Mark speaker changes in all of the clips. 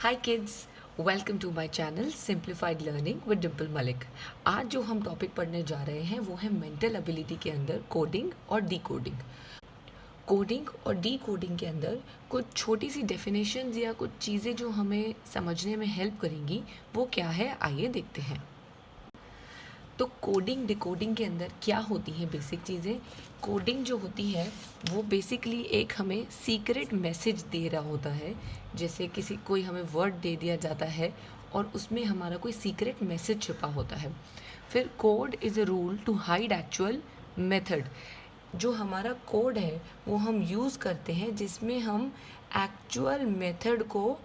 Speaker 1: Hi kids, welcome to my channel simplified learning with Dimple Malik. आज जो हम टॉपिक पढ़ने जा रहे हैं वो है मेंटल एबिलिटी के अंदर कोडिंग और डीकोडिंग। कोडिंग और डीकोडिंग के अंदर कुछ छोटी सी डेफिनेशंस या कुछ चीज़ें जो हमें समझने में हेल्प करेंगी, वो क्या है आइए देखते हैं। तो कोडिंग डिकोडिंग के अंदर क्या होती हैं बेसिक चीज़ें। कोडिंग जो होती है वो बेसिकली एक हमें सीक्रेट मैसेज दे रहा होता है। जैसे कोई हमें वर्ड दे दिया जाता है और उसमें हमारा कोई सीक्रेट मैसेज छुपा होता है। फिर code is a rule to hide actual method. जो हमारा कोड है वो हम यूज़ करते हैं जिसमें हम एक्चुअल मेथड को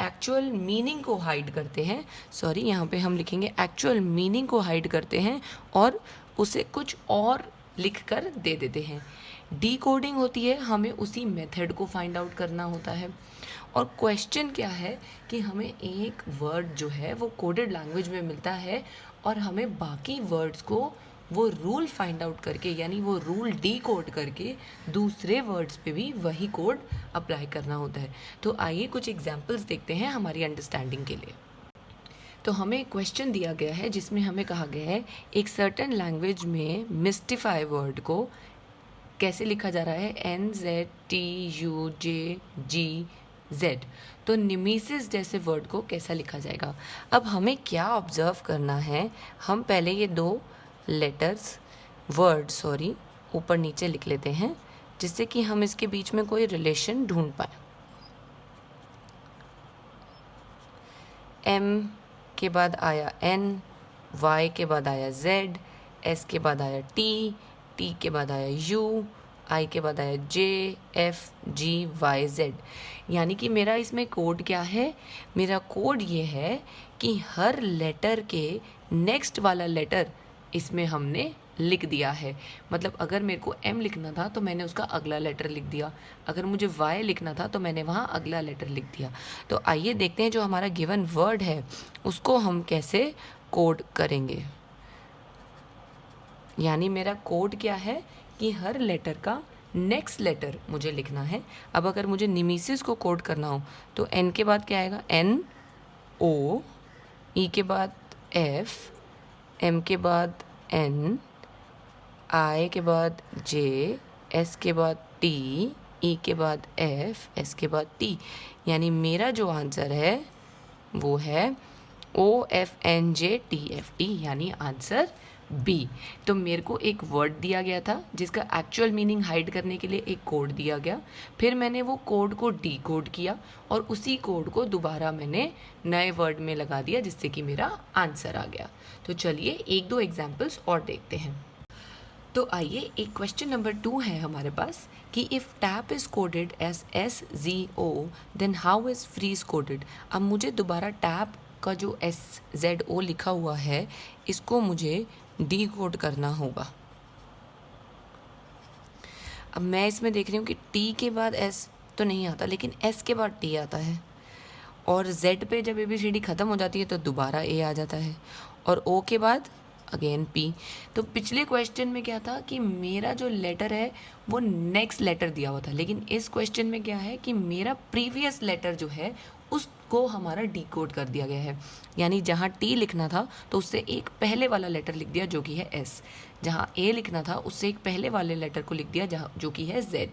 Speaker 1: एक्चुअल मीनिंग को हाइड करते हैं। सॉरी, यहाँ पे हम लिखेंगे एक्चुअल मीनिंग को हाइड करते हैं और उसे कुछ और लिख कर दे देते हैं। डीकोडिंग होती है, हमें उसी मेथड को फाइंड आउट करना होता है। और क्वेश्चन क्या है कि हमें एक वर्ड जो है वो कोडेड लैंग्वेज में मिलता है और हमें बाकी वर्ड्स को वो रूल फाइंड आउट करके, यानी वो रूल डी कोड करके दूसरे वर्ड्स पे भी वही कोड अप्लाई करना होता है। तो आइए कुछ एग्जांपल्स देखते हैं हमारी अंडरस्टैंडिंग के लिए। तो हमें क्वेश्चन दिया गया है जिसमें हमें कहा गया है एक सर्टेन लैंग्वेज में मिस्टिफाई वर्ड को कैसे लिखा जा रहा है, NZTUJGZ। तो निमीसिस जैसे वर्ड को कैसा लिखा जाएगा। अब हमें क्या ऑब्जर्व करना है, हम पहले ये दो वर्ड ऊपर नीचे लिख लेते हैं जिससे कि हम इसके बीच में कोई रिलेशन ढूंढ पाए। M के बाद आया N, Y के बाद आया Z, S के बाद आया T, T के बाद आया U, I के बाद आया J, F, G, Y, Z। यानी कि मेरा इसमें कोड क्या है, मेरा कोड ये है कि हर लेटर के नेक्स्ट वाला लेटर इसमें हमने लिख दिया है। मतलब अगर मेरे को M लिखना था तो मैंने उसका अगला लेटर लिख दिया, अगर मुझे Y लिखना था तो मैंने वहाँ अगला लेटर लिख दिया। तो आइए देखते हैं जो हमारा गिवन वर्ड है उसको हम कैसे कोड करेंगे। यानी मेरा कोड क्या है कि हर लेटर का नेक्स्ट लेटर मुझे लिखना है। अब अगर मुझे निमीसिस को कोड करना हो तो N के बाद क्या आएगा, NO, E के बाद F, M के बाद N, I के बाद J, S के बाद T, E के बाद F, S के बाद T। यानी मेरा जो आंसर है वो है OFNJTFT, यानी आंसर B। तो मेरे को एक वर्ड दिया गया था जिसका एक्चुअल मीनिंग हाइड करने के लिए एक कोड दिया गया, फिर मैंने वो कोड को डी कोड किया और उसी कोड को दोबारा मैंने नए वर्ड में लगा दिया जिससे कि मेरा आंसर आ गया। तो चलिए एक दो एग्जाम्पल्स और देखते हैं। तो आइए, एक क्वेश्चन नंबर 2 है हमारे पास कि if tap is coded as SZO then how is freeze coded. अब मुझे दोबारा टैप का जो SZO लिखा हुआ है इसको मुझे डी कोड करना होगा। अब मैं इसमें देख रही हूँ कि T के बाद S तो नहीं आता, लेकिन S के बाद T आता है और Z पे जब ABCD ख़त्म हो जाती है तो दोबारा A आ जाता है और O के बाद अगेन P। तो पिछले क्वेश्चन में क्या था कि मेरा जो लेटर है वो नेक्स्ट लेटर दिया हुआ था, लेकिन इस क्वेश्चन में क्या है कि मेरा प्रीवियस लेटर जो है उसको हमारा डिकोड कर दिया गया है। यानी जहाँ T लिखना था तो उससे एक पहले वाला लेटर लिख दिया जो कि है S, जहाँ A लिखना था उससे एक पहले वाले लेटर को लिख दिया जहाँ जो कि है Z,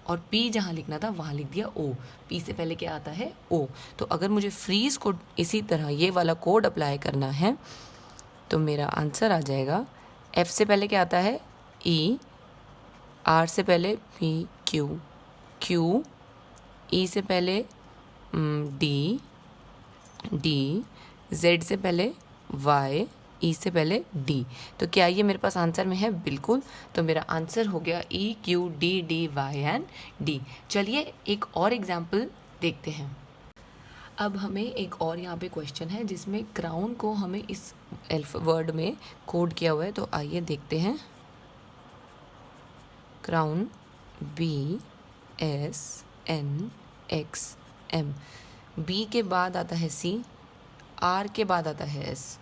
Speaker 1: और P जहाँ लिखना था वहाँ लिख दिया O। P से पहले क्या आता है, O। तो अगर मुझे फ्रीज कोड इसी तरह ये वाला कोड अप्लाई करना है तो मेरा आंसर आ जाएगा, F से पहले क्या आता है, E, R से पहले P, Q, E से पहले D, Z से पहले Y, E से पहले D। तो क्या ये मेरे पास आंसर में है, बिल्कुल। तो मेरा आंसर हो गया EQDDY एंड D। चलिए एक और एग्जाम्पल देखते हैं। अब हमें एक और यहाँ पे क्वेश्चन है जिसमें क्राउन को हमें इस वर्ड में कोड किया हुआ है, तो आइए देखते हैं। क्राउन BSNXM, B के बाद आता है C, R के बाद आता है S,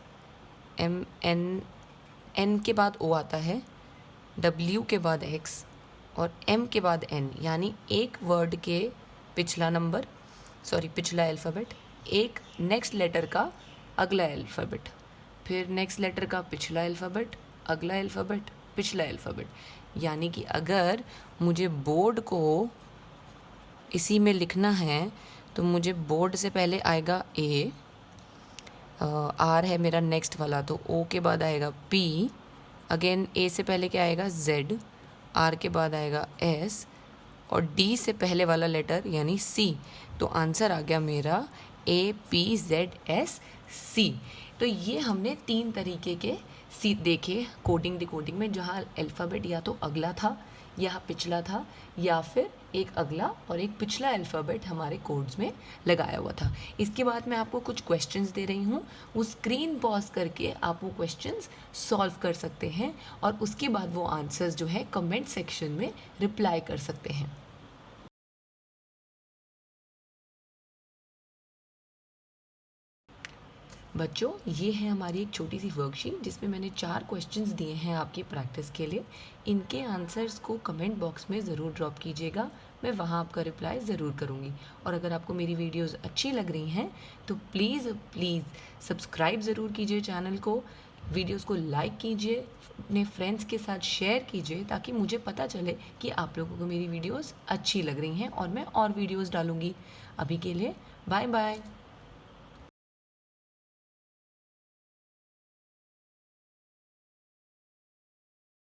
Speaker 1: N के बाद O आता है, W के बाद X और M के बाद N। यानी एक वर्ड के पिछला अल्फ़ाबेट एक नेक्स्ट लेटर का अगला अल्फ़ाबेट, फिर नेक्स्ट लेटर का पिछला अल्फ़ाबेट, अगला अल्फ़ाबेट, पिछला अल्फ़ाबेट। यानी कि अगर मुझे बोर्ड को इसी में लिखना है तो मुझे बोर्ड से पहले आएगा ए, आर है मेरा नेक्स्ट वाला, तो ओ के बाद आएगा पी, अगेन ए से पहले क्या आएगा जेड, आर के बाद आएगा एस, और डी से पहले वाला लेटर यानी सी। तो आंसर आ गया मेरा A P Z S C. तो ये हमने 3 तरीके के सी देखे कोडिंग डिकोडिंग में, जहाँ अल्फ़ाबेट या तो अगला था या पिछला था, या फिर एक अगला और एक पिछला अल्फ़ाबेट हमारे कोड्स में लगाया हुआ था। इसके बाद मैं आपको कुछ क्वेश्चंस दे रही हूँ, वो स्क्रीन पॉज करके आप वो क्वेश्चंस सॉल्व कर सकते हैं और उसके बाद वो आंसर्स जो है कमेंट सेक्शन में रिप्लाई कर सकते हैं। बच्चों, ये है हमारी एक छोटी सी वर्कशीट जिसमें मैंने 4 क्वेश्चंस दिए हैं आपकी प्रैक्टिस के लिए। इनके आंसर्स को कमेंट बॉक्स में ज़रूर ड्रॉप कीजिएगा, मैं वहाँ आपका रिप्लाई ज़रूर करूँगी। और अगर आपको मेरी वीडियोस अच्छी लग रही हैं तो प्लीज़ सब्सक्राइब ज़रूर कीजिए चैनल को, वीडियोस को लाइक कीजिए, अपने फ्रेंड्स के साथ शेयर कीजिए, ताकि मुझे पता चले कि आप लोगों को मेरी वीडियोस अच्छी लग रही हैं और मैं और वीडियोस डालूँगी। अभी के लिए बाय बाय।